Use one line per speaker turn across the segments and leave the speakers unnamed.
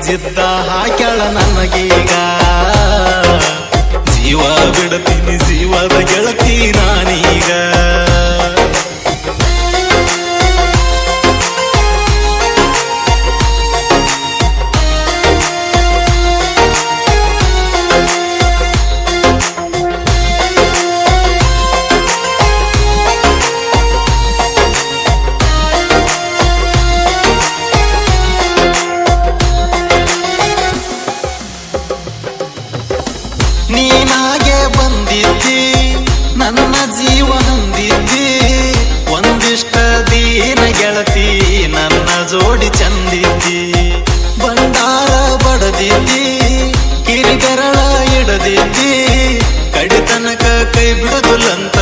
ಜಿದ್ದ ಹಾಕ್ಯಾಳ ನನಗೀಗ ಜೀವ ಬಿಡತೀನಿ ಜೀವದ ಗೆಳತಿ ನಾನೀಗ ನೀನಾಗೆ ಬಂದಿದ್ದಿ ನನ್ನ ಜೀವ ಹೊಂದಿದ್ದಿ ಒಂದಿಷ್ಟ ದೀನ ಗೆಳತಿ ನನ್ನ ಜೋಡಿ ಚಂದಿದ್ದಿ ಬಂಡಾರ ಬಡದಿದ್ದಿ ಕಿರಿಗೆರಳ ಇಡದಿದ್ದಿ ಕಡಿತನಕ ಕೈ ಬಿಡುದಿಲ್ಲಂತ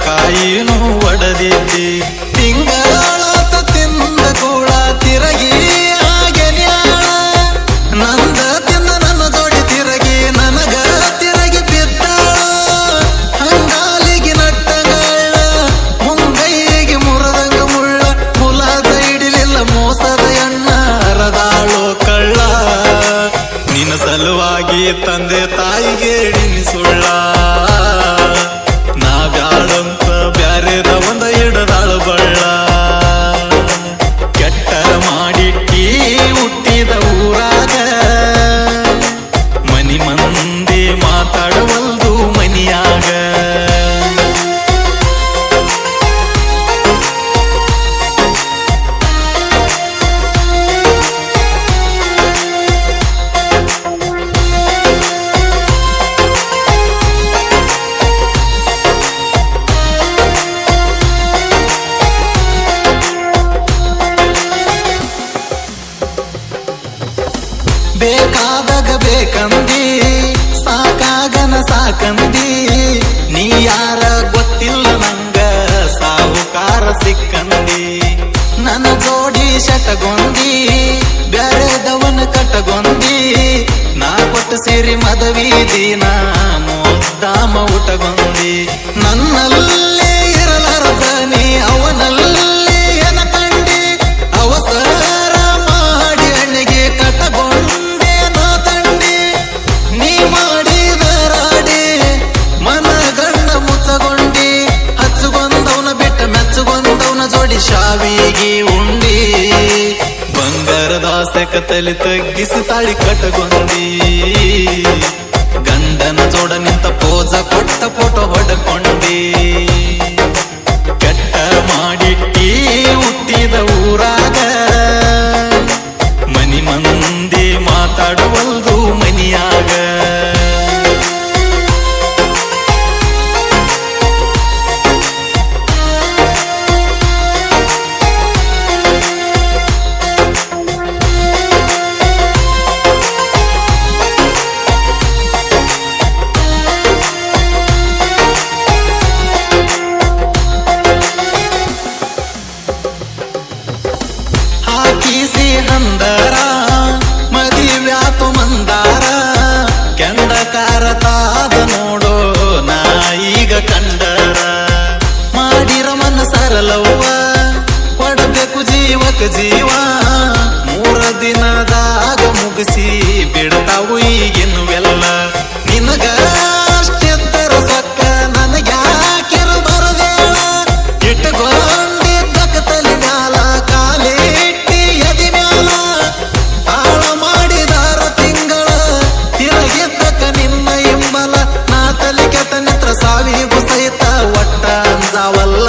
ಕಾಯಿನೂ ಒಡದಿದ್ದಿ ತಿಂಗಳಾತ ತಿಂದ ಕೂಡ ತಿರಗಿ ನಂದ ತಿಂದ ನನ್ನ ಜೋಡಿ ತಿರಗಿ ನನಗ ತಿರಗಿ ಬಿದ್ದ ಹಂಗಾಲಿಗೆ ನಟ್ಟಗಳ ಮುಂಗೈಗೆ ಮುರದಂಗ ಮುಳ್ಳ ಮುಲಾದ ಹಿಡಿಲಿಲ್ಲ ಮೋಸದ ಎಣ್ಣ ಹರದಾಳೋ ಕಳ್ಳ ನಿನ್ನ ಸಲುವಾಗಿ ತಂದೆ ತಾಯಿಗೆ ಎಣಿಸುಳ್ಳ ನಾ ಬ್ಯಾಡಂತ ಬ್ಯಾರೆದ ಒಂದ ಹಿಡದಾಳ ಬಳ್ಳ ಕೆಟ್ಟ ಮಾಡಿಟ್ಟಿ ಹುಟ್ಟಿದ ಊರಾಗ ಮನಿ ಮಂದಿ ಮಾತಾಡವಲ್ದು ಮನಿಯಾಗ ಬೇಕಾದಾಗ ಬೇಕಂದಿ ಸಾಕಾಗನ ಸಾಕಂದಿ ನೀ ಯಾರ ಗೊತ್ತಿಲ್ಲ ನಂಗ ಸಾಹುಕಾರ ಸಿಕ್ಕಂದಿ ನನ್ನ ಜೋಡಿ ಶಟಗೊಂದಿ ಬ್ಯಾರೆದವನ ಕಟಗೊಂದಿ ನಾ ಕೊಟ್ಟು ಸೇರಿ ಮದವಿ ದಿನ ಮುದ್ದಾಮ ಊಟಗೊಂದಿ ನನ್ನಲ್ಲೇ ಇರಲಾರದ ನೀ ಅವನಲ್ಲೇ ಎನ ಕಂಡಿ ಅವಸರ ಮಾಡಿ ಅಣ್ಣಿಗೆ ಕಟಗೊಂಡೆ ನಾ ತಂಡಿ ನೀ ಮಾಡಿದ ರಾಡಿ ಮನ ಗಂಡ ಮುಚ್ಚಗೊಂಡಿ ಹಚ್ಚುಗೊಂದವನ ಬಿಟ್ಟ ಮೆಚ್ಚುಗೊಂದವನ ಜೋಡಿ ಶಾವಿಗೆ ಉಂಡಿ ಬಂಗಾರದ ಸೆಕತಲಿ ತಗ್ಗಿಸಿ ತಾಳಿ ಕಟಗೊಂದಿ ಗಂಡನ ಜೋಡ ನಿಂತ ಪೋಜ ಕೊಟ್ಟ ಫೋಟೋ ಹೊಡಕೊಂಡಿ ಕೆಟ್ಟ ಮಾಡಿಟ್ಟಿ ಹುಟ್ಟಿದ ಊರಾಗ ಮನಿ ಮಂದಿ ಮಾತಾಡುವಲ್ದು ಮನಿಯಾಗ ಹಾಕಿಸಿ ಹಂದರ ಮದಿವ್ಯಾತು ಮಂದಾರ ಕೆಂಡಕಾರ ತಾದ ನೋಡೋ ನಾ ಈಗ ಕಂಡರ ಮಾಡಿರ ಮನ ಸರಲವ್ವ ಕೊಡಬೇಕು ಜೀವಕ ಜೀವ 3 ದಿನದಾಗ ಮುಗಿಸಿ ಬಿಡ್ತಾವು ಈಗಿನ್ವೆಲ್ಲ ನಿನಗ ಅಷ್ಟೆತ್ತರ ಸೊಕ್ಕ ನನಗ್ಯಾಕಿರ ಬರದೇಳ ಇಟ್ಟುಕೊಂಡಿದ್ದಕ ತಲೆ ಮ್ಯಾಲ ಕಾಲಿಟ್ಟಿ ಎದಿ ಮ್ಯಾಲ ಆಳ ಮಾಡಿದಾರ ತಿಂಗಳ ತಿರಗಿದ್ದಕ ನಿನ್ನ ಇಂಬಲ ನಾ ತಲೆ ಕೆಟ್ಟ ನಿತ್ರ ಸಾವಿಗೂ ಸಹಿತ ಒಟ್ಟ ಅಂಜಾವಲ್ಲ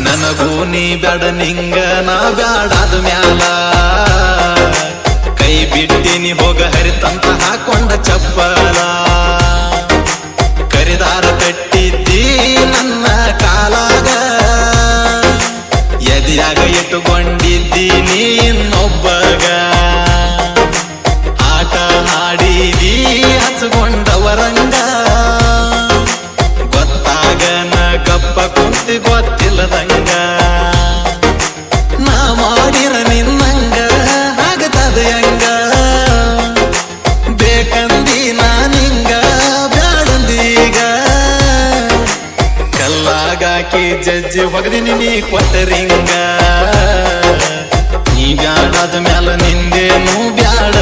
ನನಗೂ ನೀ ಬ್ಯಾಡ ನಿಂಗ ನಾ ಬ್ಯಾಡಾದ ಮ್ಯಾಲ ಕೈ ಬಿಟ್ಟಿನಿ ಹೋಗ ಹರಿತಂತ ಹಾಕೊಂಡ ಚಪ್ಪಲ ಕರಿದಾರ ಕಟ್ಟಿದ್ದಿ ನನ್ನ ಕಾಲಾಗ ಎದಿಯಾಗ ಇಟ್ಟುಕೊಂಡಿದ್ದಿ ನೀ ಇನ್ನೊಬ್ಬಗ ಆಟ ಹಾಡಿದಿ ಹಚ್ಕೊಂಡವರಂಗ ಗೊತ್ತಾಗನ ಗಪ್ಪ ಕುಂತಿ ಗೊತ್ತಿಲ್ಲದಂಗ ನಾ ಮಾಡಿರ ನಿನ್ನಂಗ ಆಗತದ ಹೆಂಗ ಬೇಕಂದಿ ನಾನಿಂಗ ಬ್ಯಾಡಂದೀಗ ಕಲ್ಲಾಗಾಕಿ ಜಜ್ಜಿ ಹೊಗದಿನಿ ನೀ ಕೊಟ್ಟರಿಂಗ ನೀ ಬ್ಯಾಡಾದ ಮ್ಯಾಲ ನಿಂದೇನು ಬ್ಯಾಡ